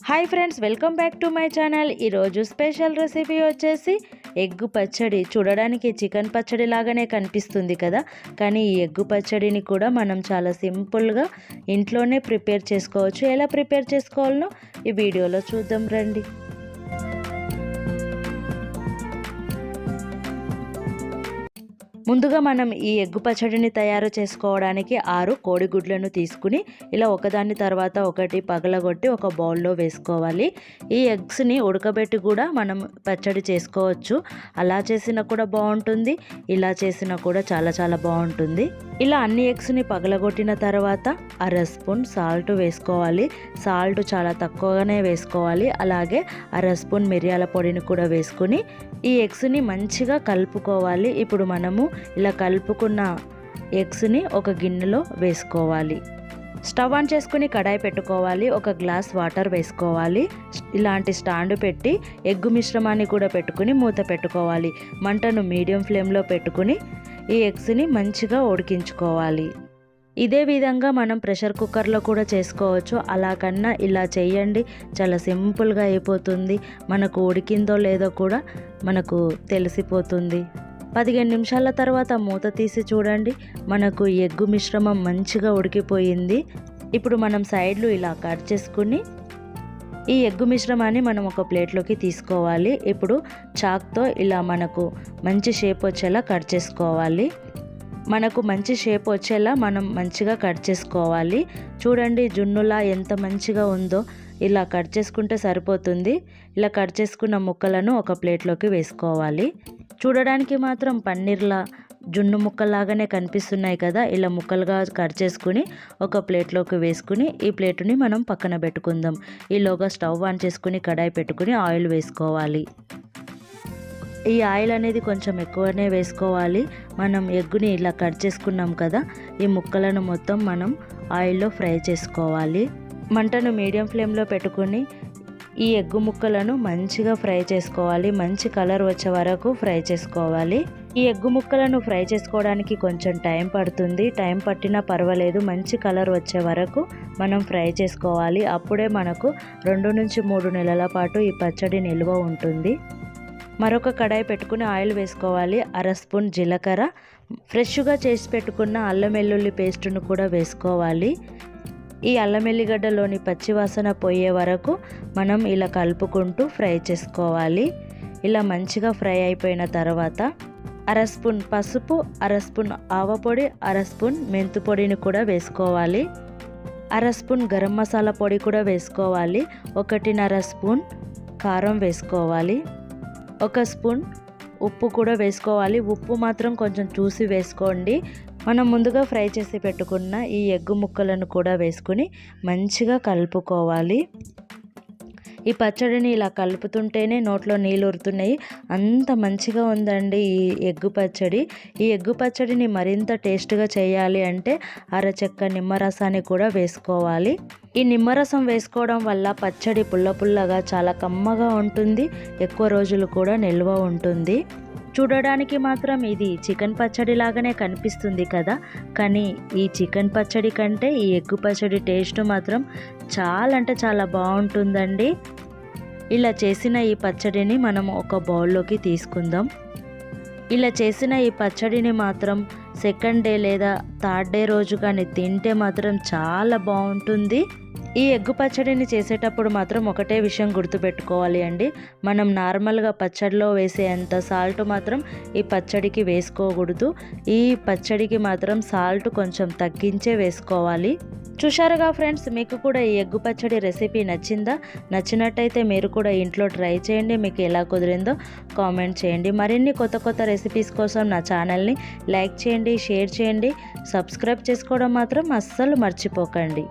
Hi friends, welcome back to my channel. ఈరోజు special recipe వచ్చేసి egg పచ్చడి. చూడడానికి చికెన్ పచ్చడి లాగానే కనిపిస్తుంది కదా, కానీ ఈ ఎగ్ పచ్చడిని కూడా మనం చాలా సింపుల్గా ఇంట్లోనే ప్రిపేర్ చేసుకోవచ్చు. ఎలా ప్రిపేర్ చేసుకోవాలనో ఈ వీడియోలో చూద్దాం రండి. ముందుగా మనం ఈ ఎగ్గు పచ్చడిని తయారు చేసుకోవడానికి 6 కోడిగుడ్లను తీసుకుని ఇలా ఒకదాని తర్వాత ఒకటి పగలగొట్టి ఒక బౌల్లో వేసుకోవాలి. ఈ ఎగ్స్ని ఉడకబెట్టి కూడా మనం పచ్చడి చేసుకోవచ్చు. అలా చేసినా కూడా బాగుంటుంది, ఇలా చేసినా కూడా చాలా బాగుంటుంది. ఇలా అన్ని ఎగ్స్ని పగలగొట్టిన తర్వాత 1/2 స్పూన్ సాల్ట్ వేసుకోవాలి. సాల్ట్ చాలా తక్కువగానే వేసుకోవాలి. అలాగే 1/2 స్పూన్ మిరియాల పొడిని కూడా వేసుకుని ఈ ఎగ్స్ని మంచిగా కలుపుకోవాలి. ఇప్పుడు మనము ఇలా కలుపుకున్న ఎగ్స్ని ఒక గిన్నెలో వేసుకోవాలి. స్టవ్ ఆన్ చేసుకుని కడాయి పెట్టుకోవాలి. 1 గ్లాస్ వాటర్ వేసుకోవాలి. ఇలాంటి స్టాండ్ పెట్టి ఎగ్గు మిశ్రమాన్ని కూడా పెట్టుకుని మూత పెట్టుకోవాలి. మంటను మీడియం ఫ్లేమ్లో పెట్టుకుని ఈ ఎగ్స్ని మంచిగా ఉడికించుకోవాలి. ఇదే విధంగా మనం ప్రెషర్ కుక్కర్లో కూడా చేసుకోవచ్చు. అలా కన్నా ఇలా చేయండి, చాలా సింపుల్గా అయిపోతుంది. మనకు ఉడికిందో లేదో కూడా మనకు తెలిసిపోతుంది. 15 నిమిషాల తర్వాత మూత తీసి చూడండి, మనకు ఎగ్గు మిశ్రమం మంచిగా ఉడికిపోయింది. ఇప్పుడు మనం సైడ్లు ఇలా కట్ చేసుకుని ఈ ఎగ్గు మిశ్రమాన్ని మనం ఒక ప్లేట్లోకి తీసుకోవాలి. ఇప్పుడు చాక్తో ఇలా మనకు మంచి షేప్ వచ్చేలా కట్ చేసుకోవాలి. మనకు మంచి షేప్ వచ్చేలా మనం మంచిగా కట్ చేసుకోవాలి. చూడండి జున్నులా ఎంత మంచిగా ఉందో, ఇలా కట్ చేసుకుంటే సరిపోతుంది. ఇలా కట్ చేసుకున్న ముక్కలను ఒక ప్లేట్లోకి వేసుకోవాలి. చూడడానికి మాత్రం పన్నీర్లా జున్ను ముక్కలాగానే కనిపిస్తున్నాయి కదా. ఇలా ముక్కలుగా కట్ చేసుకుని ఒక ప్లేట్లోకి వేసుకుని ఈ ప్లేటుని మనం పక్కన పెట్టుకుందాం. ఈలోగా స్టవ్ ఆన్ చేసుకుని కడాయి పెట్టుకుని ఆయిల్ వేసుకోవాలి. ఈ ఆయిల్ అనేది కొంచెం ఎక్కువనే వేసుకోవాలి. మనం ఎగ్గుని ఇలా కట్ చేసుకున్నాం కదా, ఈ ముక్కలను మొత్తం మనం ఆయిల్లో ఫ్రై చేసుకోవాలి. మంటను మీడియం ఫ్లేమ్లో పెట్టుకుని ఈ ఎగ్గు ముక్కలను మంచిగా ఫ్రై చేసుకోవాలి. మంచి కలర్ వచ్చే వరకు ఫ్రై చేసుకోవాలి. ఈ ఎగ్గు ముక్కలను ఫ్రై చేసుకోవడానికి కొంచెం టైం పడుతుంది. టైం పట్టినా పర్వాలేదు, మంచి కలర్ వచ్చే వరకు మనం ఫ్రై చేసుకోవాలి. అప్పుడే మనకు 2 నుంచి 3 నెలల పాటు ఈ పచ్చడి నిల్వ ఉంటుంది. మరొక కడాయి పెట్టుకుని ఆయిల్ వేసుకోవాలి. 1/2 స్పూన్ జీలకర్ర, ఫ్రెష్గా చేసి పెట్టుకున్న అల్లం వెల్లుల్లి పేస్టును కూడా వేసుకోవాలి. ఈ అల్లం ఎల్లిగడ్డలోని పచ్చివాసన పోయే వరకు మనం ఇలా కలుపుకుంటూ ఫ్రై చేసుకోవాలి. ఇలా మంచిగా ఫ్రై అయిపోయిన తర్వాత 1/2 స్పూన్ పసుపు, 1/2 స్పూన్ ఆవపొడి, 1/2 స్పూన్ మెంతు పొడిని కూడా వేసుకోవాలి. 1/2 స్పూన్ గరం మసాలా పొడి కూడా వేసుకోవాలి. 1.5 స్పూన్ కారం వేసుకోవాలి. 1 స్పూన్ ఉప్పు కూడా వేసుకోవాలి. ఉప్పు మాత్రం కొంచెం చూసి వేసుకోండి. మనం ముందుగా ఫ్రై చేసి పెట్టుకున్న ఈ ఎగ్గు ముక్కలను కూడా వేసుకుని మంచిగా కలుపుకోవాలి. ఈ పచ్చడిని ఇలా కలుపుతుంటేనే నోట్లో నీళ్ళు ఊరుతున్నాయి, అంత మంచిగా ఉందండి ఈ ఎగ్గు పచ్చడి. ఈ ఎగ్గు పచ్చడిని మరింత టేస్ట్గా చేయాలి అంటే అరచెక్క నిమ్మరసాన్ని కూడా వేసుకోవాలి. ఈ నిమ్మరసం వేసుకోవడం వల్ల పచ్చడి పుల్లగా చాలా కమ్మగా ఉంటుంది, ఎక్కువ రోజులు కూడా నిల్వ ఉంటుంది. చూడడానికి మాత్రం ఇది చికెన్ పచ్చడి లాగానే కనిపిస్తుంది కదా, కానీ ఈ చికెన్ పచ్చడి కంటే ఈ ఎగ్గు పచ్చడి టేస్ట్ మాత్రం చాలా అంటే చాలా బాగుంటుందండి. ఇలా చేసిన ఈ పచ్చడిని మనం ఒక బౌల్లోకి తీసుకుందాం. ఇలా చేసిన ఈ పచ్చడిని మాత్రం సెకండ్ డే లేదా థర్డ్ డే రోజు కానీ తింటే మాత్రం చాలా బాగుంటుంది. ఈ ఎగ్గు పచ్చడిని చేసేటప్పుడు మాత్రం ఒకటే విషయం గుర్తుపెట్టుకోవాలి అండి, మనం నార్మల్గా పచ్చడిలో వేసేంత సాల్ట్ మాత్రం ఈ పచ్చడికి వేసుకోకూడదు. ఈ పచ్చడికి మాత్రం సాల్ట్ కొంచెం తగ్గించే వేసుకోవాలి. చూశారుగా ఫ్రెండ్స్, మీకు కూడా ఈ ఎగ్గు పచ్చడి రెసిపీ నచ్చిందా? నచ్చినట్టయితే మీరు కూడా ఇంట్లో ట్రై చేయండి. మీకు ఎలా కుదిరిందో కామెంట్ చేయండి. మరిన్ని కొత్త రెసిపీస్ కోసం నా ఛానల్ని లైక్ చేయండి, షేర్ చేయండి, సబ్స్క్రైబ్ చేసుకోవడం మాత్రం అస్సలు మర్చిపోకండి.